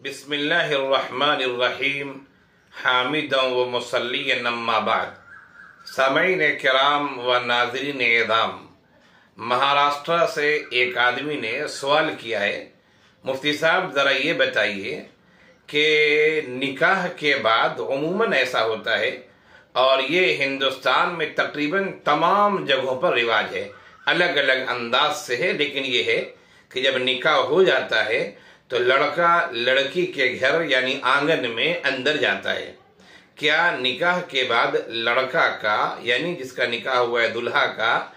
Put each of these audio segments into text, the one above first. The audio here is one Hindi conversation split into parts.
बिस्मिल्लाहिर्रहमानिर्रहीम हामिदन व मुसल्लियन अम्मा बाद। सामईन किराम व नाज़रीन एज़ाम, महाराष्ट्र से एक आदमी ने सवाल किया है, मुफ्ती साहब ज़रा ये बताइए कि निकाह के बाद उमूमन ऐसा होता है और ये हिंदुस्तान में तकरीबन तमाम जगहों पर रिवाज है, अलग अलग अंदाज से है, लेकिन ये है कि जब निकाह हो जाता है तो लड़का लड़की के घर यानी आंगन में अंदर जाता है। क्या निकाह के बाद लड़का का यानी जिसका निकाह हुआ है दुल्हा का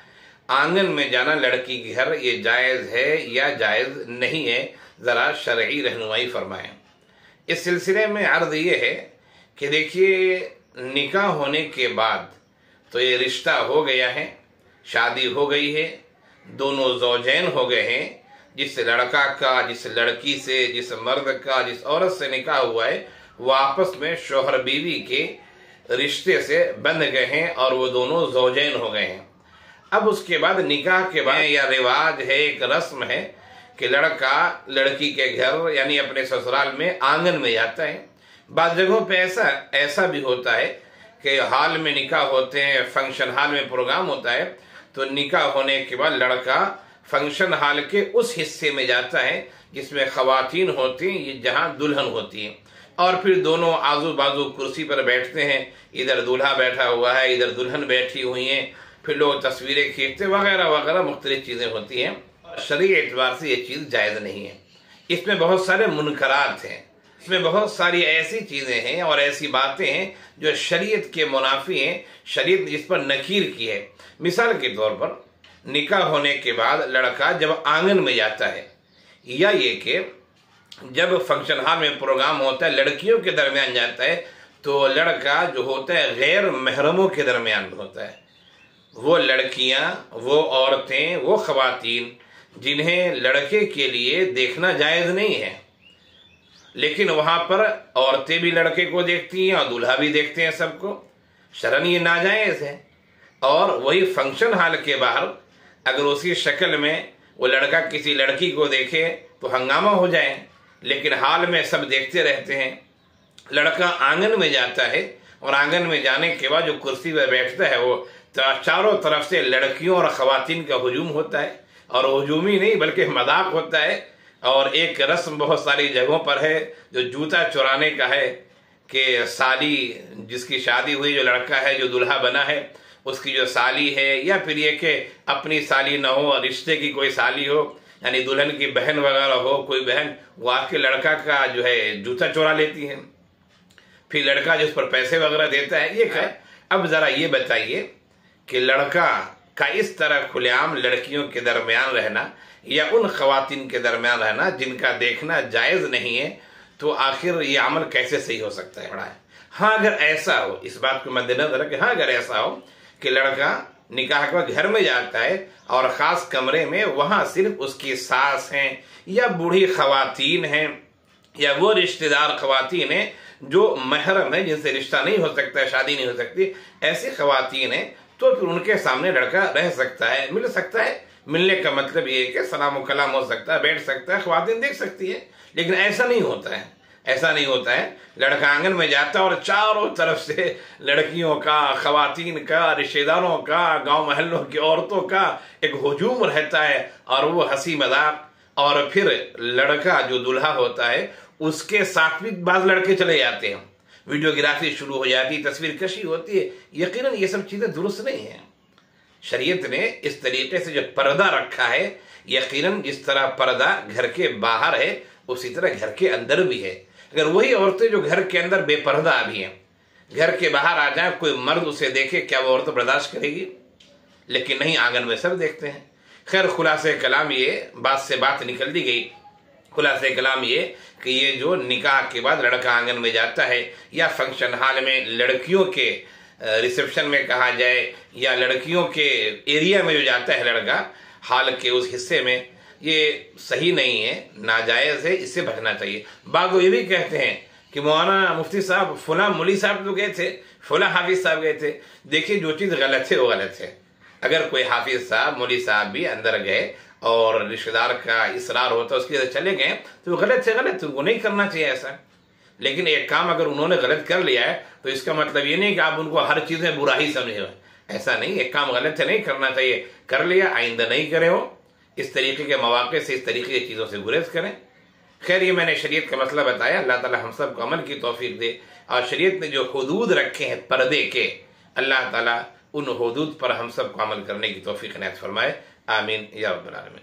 आंगन में जाना लड़की के घर ये जायज़ है या जायज़ नहीं है? ज़रा शरई रहनुमाई फरमाएं। इस सिलसिले में अर्ज़ ये है कि देखिए, निकाह होने के बाद तो ये रिश्ता हो गया है, शादी हो गई है, दोनों ज़ौजैन हो गए हैं। जिस लड़का का, जिस लड़की से, जिस मर्द का, जिस औरत से निकाह हुआ है वो आपस में शोहर बीवी के रिश्ते से बंध गए हैं और वो दोनों ज़ौजैन हो गए हैं। अब उसके बाद निकाह के बाद या रिवाज है, एक रस्म है कि लड़का लड़की के घर यानी अपने ससुराल में आंगन में जाता है। बाद जगहों पे ऐसा भी होता है कि हाल में निकाह होते हैं, फंक्शन हाल में प्रोग्राम होता है, तो निकाह होने के बाद लड़का फंक्शन हॉल के उस हिस्से में जाता है जिसमें खवातीन होती हैं, जहां दुल्हन होती है, और फिर दोनों आजू बाजू कुर्सी पर बैठते हैं। इधर दूल्हा बैठा हुआ है, इधर दुल्हन बैठी हुई हैं, फिर लोग तस्वीरें खींचते वगैरह वगैरह मुख्तलिफ चीज़ें होती हैं। शरई एतबार से ये चीज़ जायज़ नहीं है। इसमें बहुत सारे मुनकरात हैं, इसमें बहुत सारी ऐसी चीज़ें हैं और ऐसी बातें हैं जो शरीयत के मुनाफी हैं, शरीयत जिस पर नकीर की है। मिसाल के तौर पर निकाह होने के बाद लड़का जब आंगन में जाता है, या ये कि जब फंक्शन हॉल में प्रोग्राम होता है लड़कियों के दरमियान जाता है, तो लड़का जो होता है गैर महरमों के दरमियान होता है। वो लड़कियां, वो औरतें, वो खवातीन जिन्हें लड़के के लिए देखना जायज़ नहीं है, लेकिन वहां पर औरतें भी लड़के को देखती हैं और दूल्हा भी देखते हैं सबको, शरन ये नाजायज़ है। और वही फंक्शन हॉल के बाहर अगर उसी शक्ल में वो लड़का किसी लड़की को देखे तो हंगामा हो जाए, लेकिन हाल में सब देखते रहते हैं। लड़का आंगन में जाता है और आंगन में जाने के बाद जो कुर्सी पर बैठता है वो चारों तरफ से लड़कियों और खवातीन का हुजूम होता है, और हुजूम ही नहीं बल्कि मजाक होता है। और एक रस्म बहुत सारी जगहों पर है जो जूता चुराने का है कि साली जिसकी शादी हुई, जो लड़का है जो दूल्हा बना है उसकी जो साली है, या फिर ये कि अपनी साली ना हो, रिश्ते की कोई साली हो यानी दुल्हन की बहन वगैरह हो, कोई बहन, वो आके लड़का का जो है जूता चुरा लेती है, फिर लड़का जो उस पर पैसे वगैरह देता है, ये क्या है? अब जरा ये बताइए कि लड़का का इस तरह खुलेआम लड़कियों के दरमियान रहना या उन खवातीन के दरमियान रहना जिनका देखना जायज़ नहीं है, तो आखिर ये अमल कैसे सही हो सकता है? हाँ, अगर ऐसा हो, इस बात को मद्देनजर रखें, हाँ अगर ऐसा हो कि लड़का निकाह के बाद घर में जाता है और ख़ास कमरे में वहाँ सिर्फ उसकी सास हैं या बूढ़ी खवातीन हैं या वो रिश्तेदार खवातीन हैं जो महरम है, जिनसे रिश्ता नहीं हो सकता, शादी नहीं हो सकती, ऐसी खवातीन हैं, तो फिर उनके सामने लड़का रह सकता है, मिल सकता है। मिलने का मतलब ये है कि सलाम कलाम हो सकता है, बैठ सकता है, खवातीन देख सकती है, लेकिन ऐसा नहीं होता है। ऐसा नहीं होता है। लड़का आंगन में जाता है और चारों तरफ से लड़कियों का, खवातीन का, रिश्तेदारों का, गांव महल्लों की औरतों का एक हुजूम रहता है, और वो हंसी मजाक, और फिर लड़का जो दूल्हा होता है उसके साथ भी बाज लड़के चले जाते हैं, वीडियोग्राफी शुरू हो जाती है, तस्वीर कशी होती है। यकीनन ये सब चीज़ें दुरुस्त नहीं है। शरीयत ने इस तरीके से जो पर्दा रखा है, यकीनन जिस तरह पर्दा घर के बाहर है उसी तरह घर के अंदर भी है। अगर वही औरतें जो घर के अंदर बेपर्दा भी हैं, घर के बाहर आ जाए, कोई मर्द उसे देखे, क्या वो औरत बर्दाश्त करेगी? लेकिन नहीं, आंगन में सब देखते हैं। खैर, खुलासे कलाम ये, बात से बात निकल दी गई, खुलासे कलाम ये कि ये जो निकाह के बाद लड़का आंगन में जाता है या फंक्शन हॉल में लड़कियों के रिसेप्शन में कहा जाए या लड़कियों के एरिया में जो जाता है लड़का हॉल के उस हिस्से में, ये सही नहीं है, नाजायज़ है, इससे बचना चाहिए। बागो ये भी कहते हैं कि मौलाना मुफ्ती साहब फुला मुली साहब तो गए थे, फुला हाफिज साहब गए थे। देखिए, जो चीज़ गलत है वो गलत है। अगर कोई हाफिज साहब मौली साहब भी अंदर गए और रिश्तेदार का इसरार होता उसके अंदर चले गए तो वो गलत से गलत, उनको नहीं करना चाहिए ऐसा। लेकिन एक काम अगर उन्होंने गलत कर लिया है तो इसका मतलब ये नहीं कि आप उनको हर चीज़ में बुरा ही समझे, ऐसा नहीं। एक काम गलत से नहीं करना चाहिए, कर लिया आइंदा नहीं करे हो। इस तरीके के मौके से, इस तरीके की चीज़ों से गुरेज करें। खैर, ये मैंने शरीयत का मसला बताया। अल्लाह ताला हम सब को अमल की तौफीक दे और शरीयत ने जो हुदूद रखे हैं पर्दे के, अल्लाह ताला उन हुदूद पर हम सब को अमल करने की तौफीक इनायत फरमाए। आमीन या रब्बल आलमीन।